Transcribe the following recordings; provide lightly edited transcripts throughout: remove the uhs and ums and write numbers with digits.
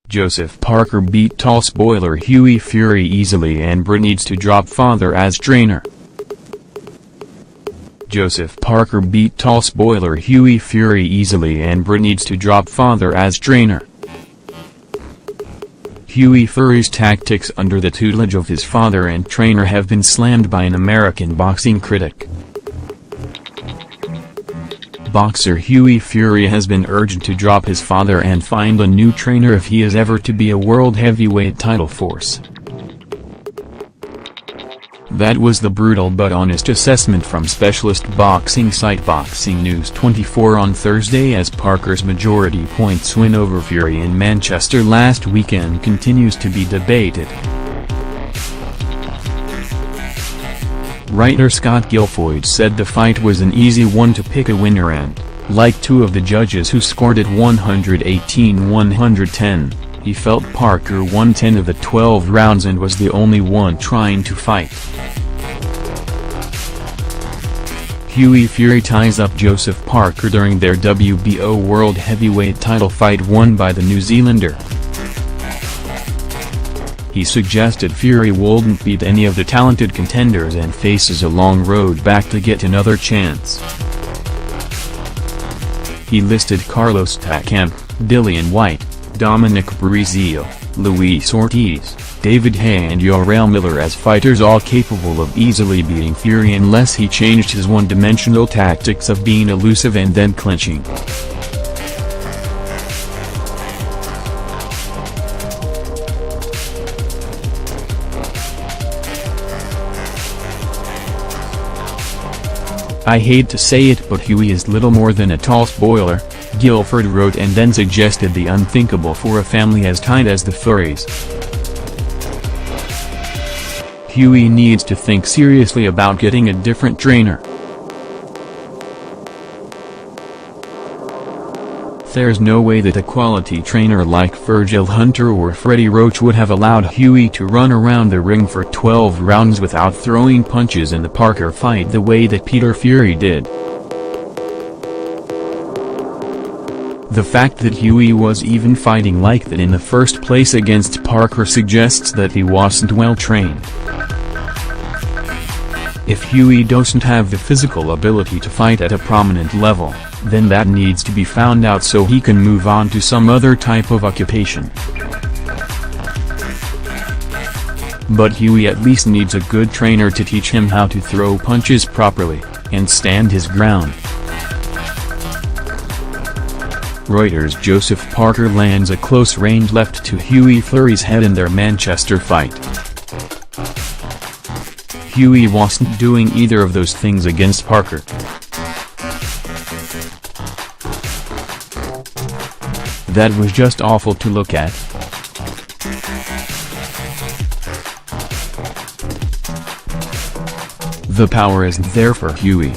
Joseph Parker beat tall spoiler Hughie Fury easily, and Brit needs to drop father as trainer. Joseph Parker beat tall spoiler Hughie Fury easily, and Brit needs to drop father as trainer. Hughie Fury's tactics under the tutelage of his father and trainer have been slammed by an American boxing critic. Boxer Hughie Fury has been urged to drop his father and find a new trainer if he is ever to be a world heavyweight title force. That was the brutal but honest assessment from specialist boxing site Boxing News 24 on Thursday, as Parker's majority points win over Fury in Manchester last weekend continues to be debated. Writer Scott Gilfoyle said the fight was an easy one to pick a winner, and, like two of the judges who scored it 118-110, he felt Parker won 10 of the 12 rounds and was the only one trying to fight. Hughie Fury ties up Joseph Parker during their WBO World Heavyweight title fight won by the New Zealander. He suggested Fury wouldn't beat any of the talented contenders and faces a long road back to get another chance. He listed Carlos Takam, Dillian White, Dominic Breazeale, Luis Ortiz, David Haye and Yoel Miller as fighters all capable of easily beating Fury unless he changed his one-dimensional tactics of being elusive and then clinching. "I hate to say it, but Hughie is little more than a tall spoiler," Guilford wrote, and then suggested the unthinkable for a family as tight as the Furys. Hughie needs to think seriously about getting a different trainer. There's no way that a quality trainer like Virgil Hunter or Freddie Roach would have allowed Hughie to run around the ring for 12 rounds without throwing punches in the Parker fight the way that Peter Fury did. The fact that Hughie was even fighting like that in the first place against Parker suggests that he wasn't well trained. If Hughie doesn't have the physical ability to fight at a prominent level, then that needs to be found out so he can move on to some other type of occupation. But Hughie at least needs a good trainer to teach him how to throw punches properly, and stand his ground. Reuters' Joseph Parker lands a close-range left to Hughie Fury's head in their Manchester fight. Hughie wasn't doing either of those things against Parker. That was just awful to look at. The power isn't there for Hughie.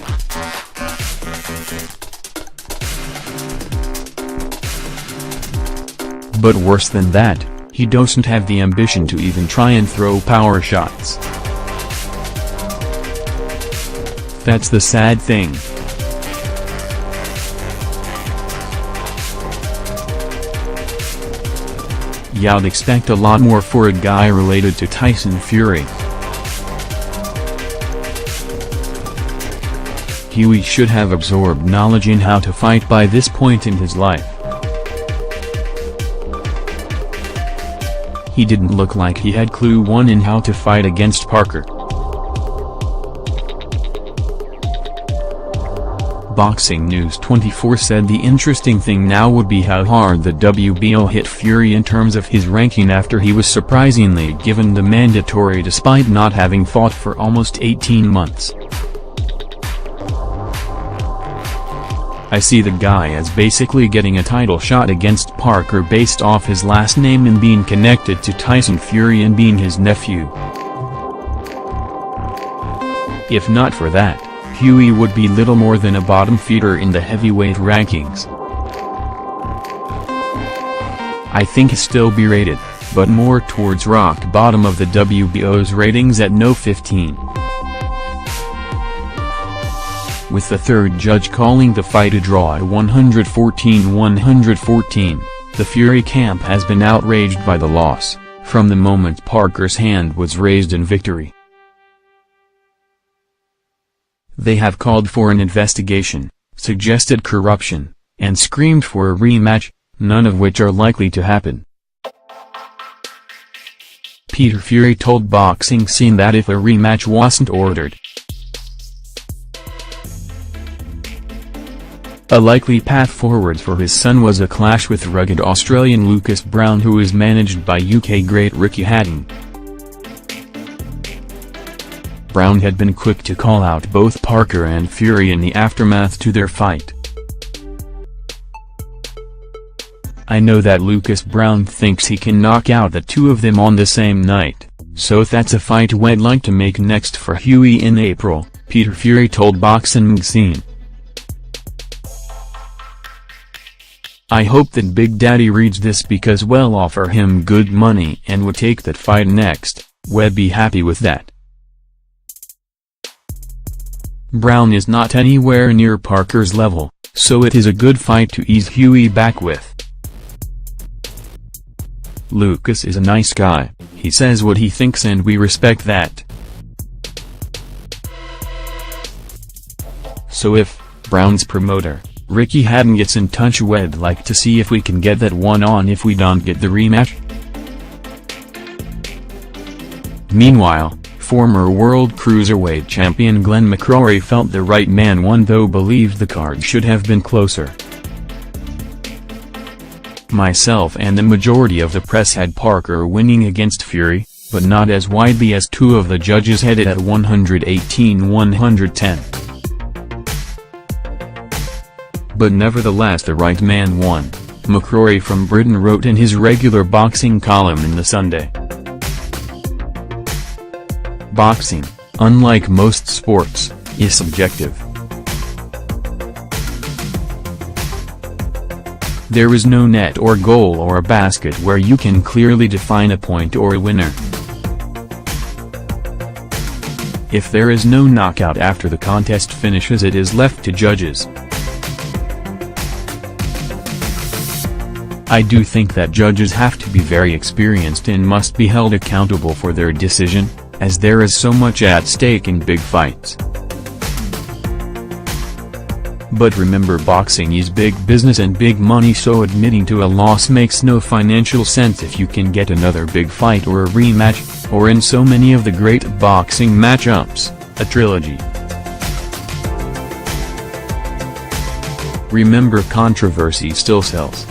But worse than that, he doesn't have the ambition to even try and throw power shots. That's the sad thing. You'd expect a lot more for a guy related to Tyson Fury. Hughie should have absorbed knowledge in how to fight by this point in his life. He didn't look like he had clue one in how to fight against Parker. Boxing News 24 said the interesting thing now would be how hard the WBO hit Fury in terms of his ranking after he was surprisingly given the mandatory despite not having fought for almost 18 months. "I see the guy as basically getting a title shot against Parker based off his last name and being connected to Tyson Fury and being his nephew. If not for that, Hughie would be little more than a bottom feeder in the heavyweight rankings. I think he'll still be rated, but more towards rock bottom of the WBO's ratings at no 15. with the third judge calling the fight a draw at 114-114. The Fury camp has been outraged by the loss, from the moment Parker's hand was raised in victory. They have called for an investigation, suggested corruption, and screamed for a rematch, none of which are likely to happen. Peter Fury told Boxing Scene that if a rematch wasn't ordered, a likely path forward for his son was a clash with rugged Australian Lucas Browne, who is managed by UK great Ricky Hatton. Browne had been quick to call out both Parker and Fury in the aftermath to their fight. "I know that Lucas Browne thinks he can knock out the two of them on the same night, so that's a fight we'd like to make next for Hughie in April," Peter Fury told Boxing Scene. "I hope that Big Daddy reads this because we'll offer him good money and would take that fight next, we'd be happy with that." Browne is not anywhere near Parker's level, so it is a good fight to ease Hughie back with. "Lucas is a nice guy, he says what he thinks and we respect that. So if Browne's promoter, Ricky Hatton, gets in touch, we'd like to see if we can get that one on if we don't get the rematch." Meanwhile, former World Cruiserweight champion Glenn McCrory felt the right man won, though believed the card should have been closer. "Myself and the majority of the press had Parker winning against Fury, but not as widely as two of the judges had it at 118-110. But nevertheless the right man won," McCrory from Britain wrote in his regular boxing column in the Sunday. Boxing, unlike most sports, is subjective. There is no net or goal or a basket where you can clearly define a point or a winner. If there is no knockout after the contest finishes, it is left to judges. I do think that judges have to be very experienced and must be held accountable for their decision, as there is so much at stake in big fights. But remember, boxing is big business and big money, so admitting to a loss makes no financial sense if you can get another big fight or a rematch, or in so many of the great boxing matchups, a trilogy. Remember, controversy still sells.